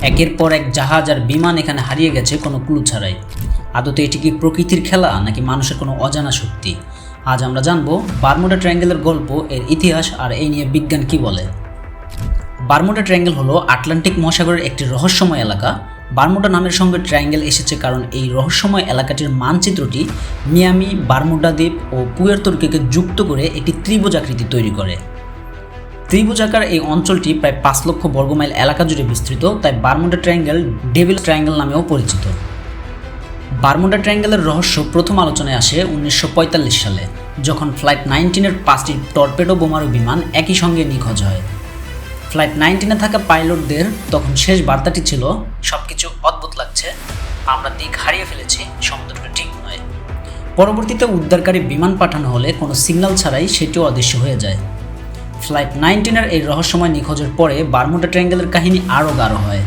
একের পর এক জাহাজ আর বিমান এখানে হারিয়ে গেছে কোনো ক্লু ছাড়াই। আদতে এটি কি প্রকৃতির খেলা নাকি মানুষের কোনো অজানা শক্তি? আজ আমরা জানবো বারমুডা ট্রায়াঙ্গেলের গল্প, এর ইতিহাস আর এই নিয়ে বিজ্ঞান কি বলে। বারমুডা ট্রায়াঙ্গেল হলো আটলান্টিক মহাসাগরের একটি রহস্যময় এলাকা। বারমুডা নামের সঙ্গে ট্রায়াঙ্গেল এসেছে কারণ এই রহস্যময় এলাকাটির মানচিত্রটি মিয়ামি, বারমুডা দ্বীপ ও পুয়ের্তো রিকোকে যুক্ত করে একটি ত্রিভুজাকৃতি তৈরি করে। ত্রিভুজাকার এই অঞ্চলটি প্রায় 5 লক্ষ বর্গমাইল এলাকা জুড়ে বিস্তৃত, তাই বারমুডা ট্রায়াঙ্গেল ডেভিল ট্রায়াঙ্গেল নামেও পরিচিত। বারমুডা ট্রায়াঙ্গেলের রহস্য প্রথম আলোচনায় আসে 1945 সালে, যখন ফ্লাইট 19-এর 5টি টর্পেডো বোমারু বিমান একই সঙ্গে নিখোঁজ হয়। ফ্লাইট 19-এ থাকা পাইলটদের তখন শেষ বার্তাটি ছিল, সবকিছু অদ্ভুত লাগছে, আমরা দিক হারিয়ে ফেলেছি, সমুদ্রটা ঠিক নয়। পরবর্তীতে উদ্ধারকারী বিমান পাঠানো হলে কোনো সিগন্যাল ছাড়াই সেটিও অদৃশ্য হয়ে যায়। ফ্লাইট 19-এর এই রহস্যময় নিখোঁজের পরে বারমুডা ট্রায়াঙ্গেলের কাহিনী আরও গাঢ় হয়।